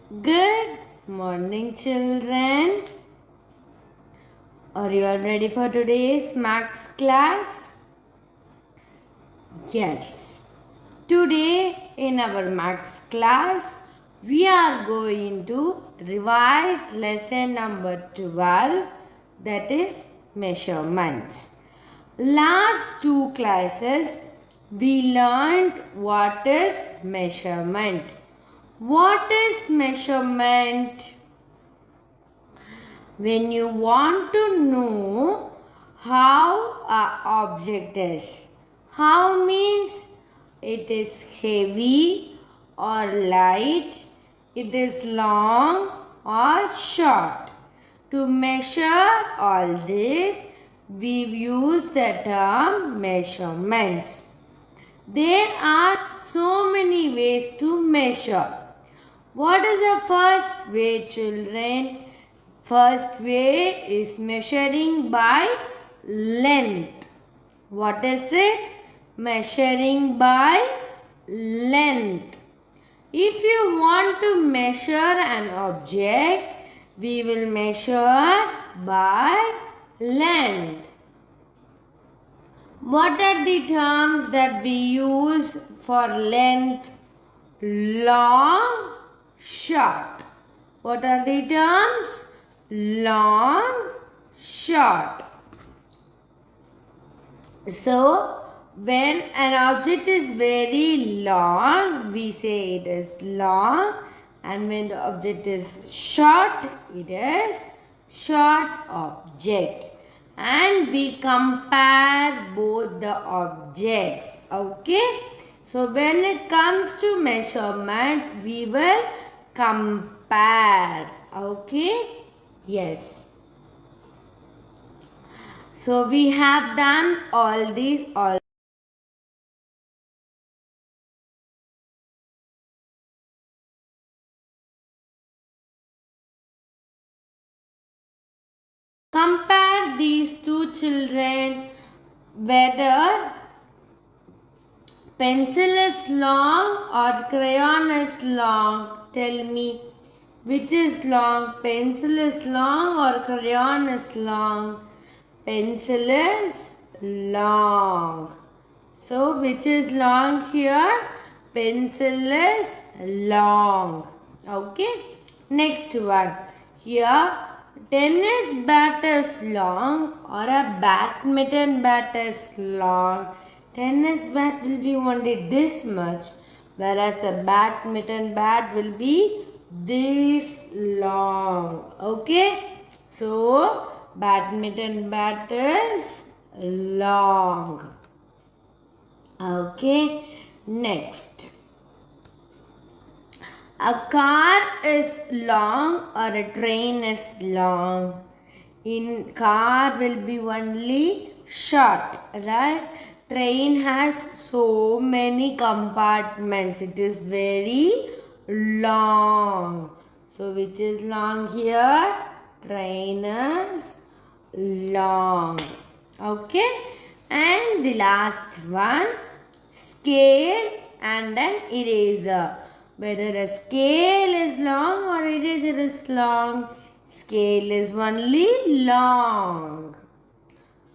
Good morning, children. Are you all ready for today's maths class? Yes. Today in our maths class, we are going to revise lesson number 12, that is measurements. Last two classes, we learned what is measurement. What is measurement? When you want to know how an object is. How means it is heavy or light, it is long or short. To measure all this, we use the term measurements. There are so many ways to measure. What is the first way, children? First way is measuring by length. What is it? Measuring by length. If you want to measure an object, we will measure by length. What are the terms that we use for length? Long, short. What are the terms? Long, short. So, when an object is very long, we say it is long, and when the object is short, it is short object. And we compare both the objects. Okay? So, when it comes to measurement, we will compare. Okay? Yes. So we have done all these all. Compare these two children, whether pencil is long or crayon is long. Tell me, which is long? Pencil is long or crayon is long? Pencil is long. So, which is long here? Pencil is long. Okay. Next one. Here, tennis bat is long or a badminton bat is long. Tennis bat will be only this much, whereas a badminton bat will be this long. Okay. So, badminton bat is long. Okay, next. A car is long or a train is long. In car will be only short, right? Train has so many compartments. It is very long. So which is long here? Train is long. Okay. And the last one, scale and an eraser. Whether a scale is long or eraser is long, scale is only long.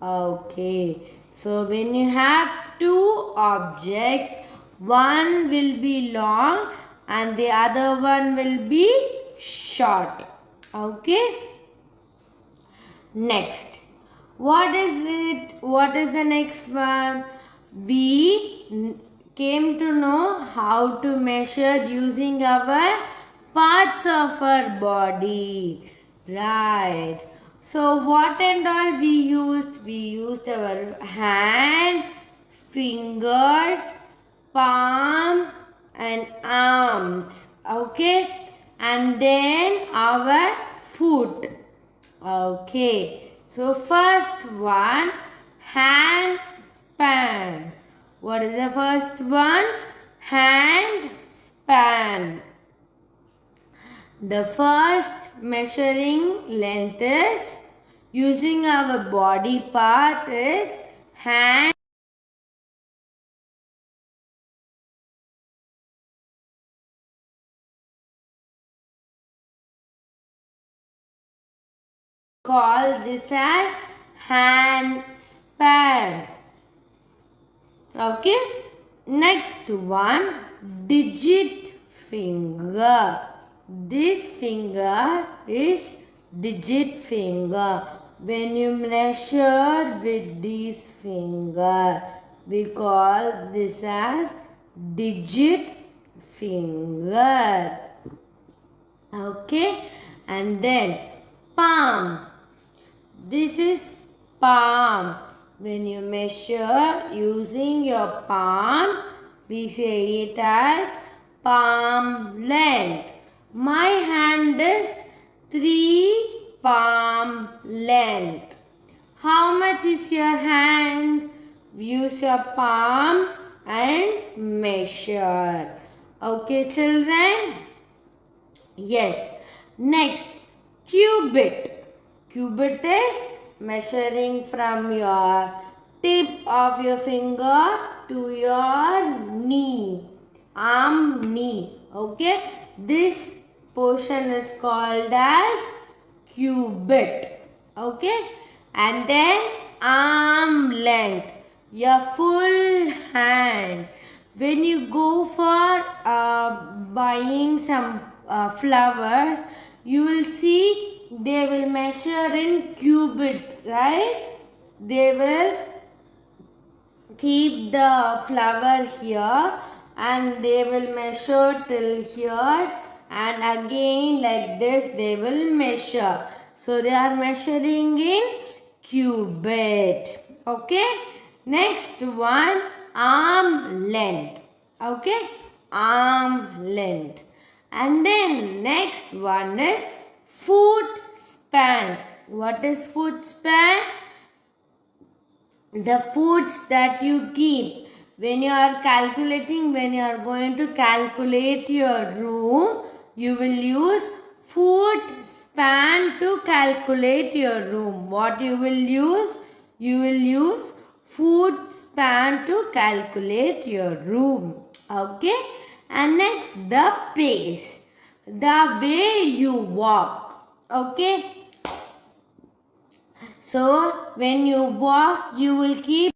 Okay. So when you have two objects, one will be long and the other one will be short. Okay. Next. What is it? What is the next one? We came to know how to measure using our parts of our body. Right. So what and all we used? We used our hand, fingers, palm and arms. Okay. And then our foot. Okay. So first one, hand span. What is the first one? Hand span. The first measuring length is using our body parts is hand call this as hand span. Okay. Next one, digit finger. This finger is digit finger. When you measure with this finger, we call this as digit finger. Okay, and then palm. This is palm. When you measure using your palm, we say it as palm length. My hand is 3 palm length. How much is your hand? Use your palm and measure. Okay, children? Yes. Next, cubit. Cubit is measuring from your tip of your finger to your knee. Arm, knee. Okay. This portion is called as cubit. Okay. And then arm length. Your full hand. When you go for buying some flowers, you will see they will measure in cubit, right? They will keep the flower here and they will measure till here, and again like this they will measure. So they are measuring in cubit. Okay. Next one, arm length. Okay. Arm length. And then next one is foot span. What is foot span? The foots that you keep when you are calculating, when you are going to calculate your room, you will use foot span to calculate your room. What you will use? You will use foot span to calculate your room. Okay. And next, the pace. The way you walk. Okay. So, when you walk, you will keep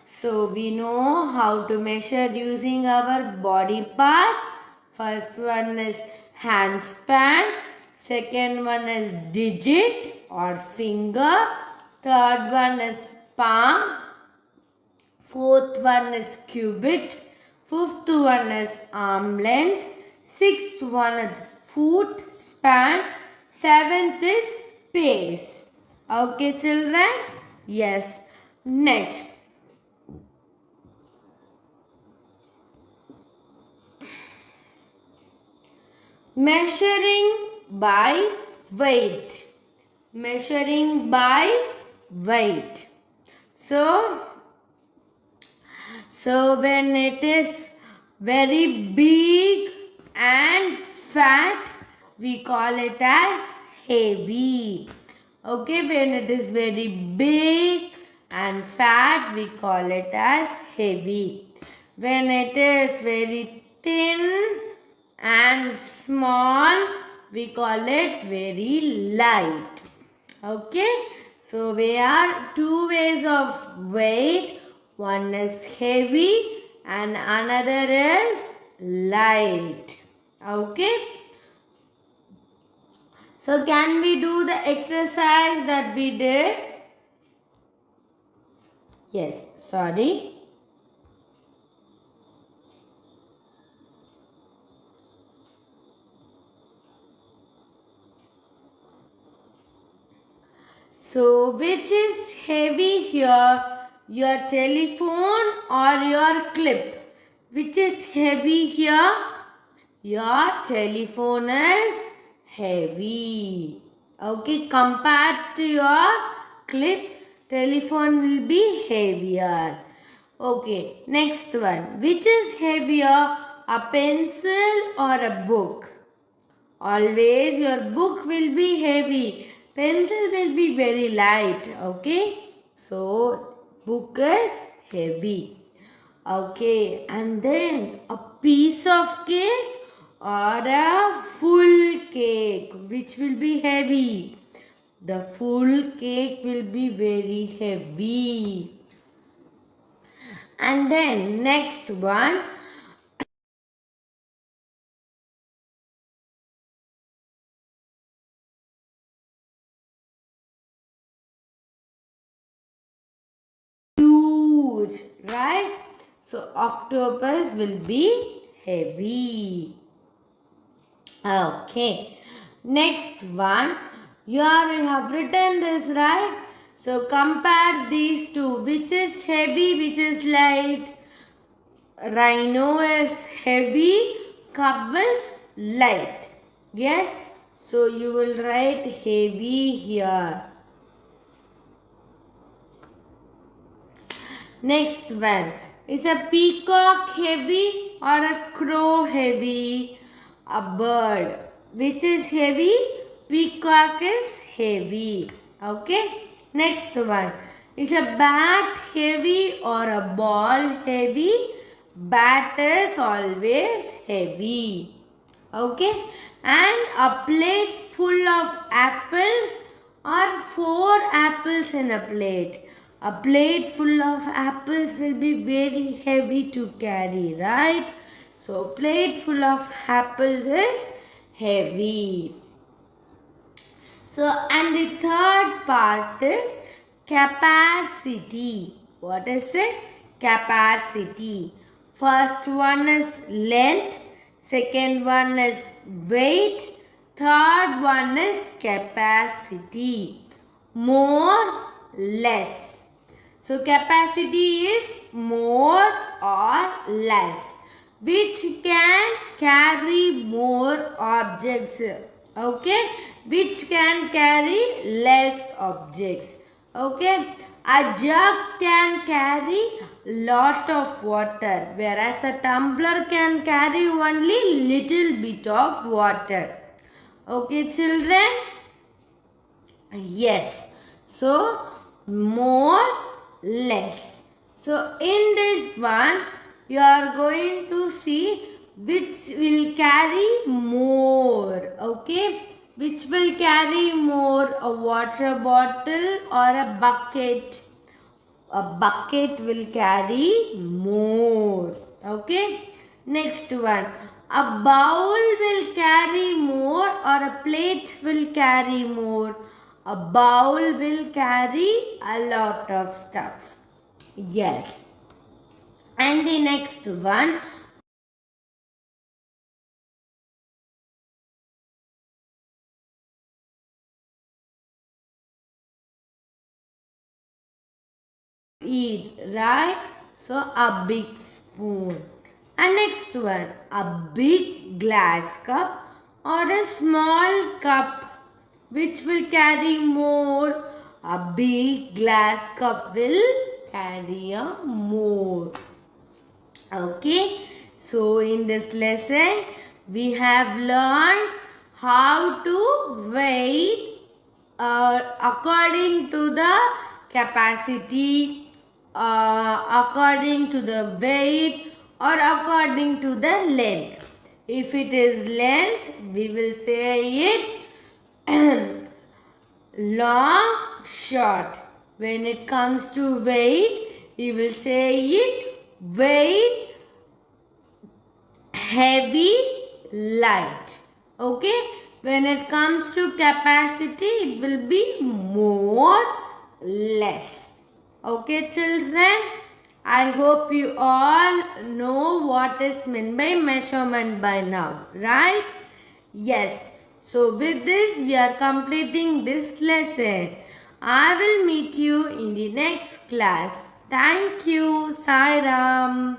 So, we know how to measure using our body parts. First one is hand span. Second one is digit or finger. Third one is palm. Fourth one is cubit. Fifth one is arm length. Sixth one is foot span. Seventh is pace. Okay, children? Yes. Next. Measuring by weight. Measuring by weight. So when it is very big and fat, we call it as heavy. Okay, when it is very big and fat, we call it as heavy. When it is very thin and small, we call it very light. Okay, so there are two ways of weight. One is heavy and another is light. Okay. So can we do the exercise that we did? Yes, sorry. So which is heavy here? Your telephone or your clip? Which is heavy here? Your telephone is heavy. Okay, compared to your clip, telephone will be heavier. Okay, next one. Which is heavier, a pencil or a book? Always your book will be heavy. Pencil will be very light. Okay, so book is heavy. Okay, and then a piece of cake or a full cake, which will be heavy. The full cake will be very heavy. And then next one, huge, right? So octopus will be heavy. Okay. Next one. You have written this, right? So compare these two. Which is heavy, which is light? Rhino is heavy, cub is light. Yes? So you will write heavy here. Next one. Is a peacock heavy or a crow heavy? A bird. Which is heavy? Peacock is heavy. Okay. Next one. Is a bat heavy or a ball heavy? Bat is always heavy. Okay. And a plate full of apples or 4 apples in a plate. A plate full of apples will be very heavy to carry, right? So, plate full of apples is heavy. So, and the third part is capacity. What is it? Capacity. First one is length. Second one is weight. Third one is capacity. More, less. So capacity is more or less, which can carry more objects. Okay, which can carry less objects. Okay, a jug can carry lot of water, whereas a tumbler can carry only little bit of water. Okay, children? Yes. So, more, less. So, in this one, you are going to see which will carry more. Okay. Which will carry more, a water bottle or a bucket? A bucket will carry more. Okay. Next one. A bowl will carry more or a plate will carry more? A bowl will carry a lot of stuff. Yes. And the next one. Eat, right? So a big spoon. And next one, a big glass cup or a small cup, which will carry more? A big glass cup will carry a more. Okay, so in this lesson, we have learned how to weigh according to the capacity, according to the weight, or according to the length. If it is length, we will say it long, short. When it comes to weight, we will say it weight, heavy, light. Okay. When it comes to capacity, it will be more, less. Okay, children. I hope you all know what is meant by measurement by now, right? Yes. So with this, we are completing this lesson. I will meet you in the next class. Thank you. Sai Ram.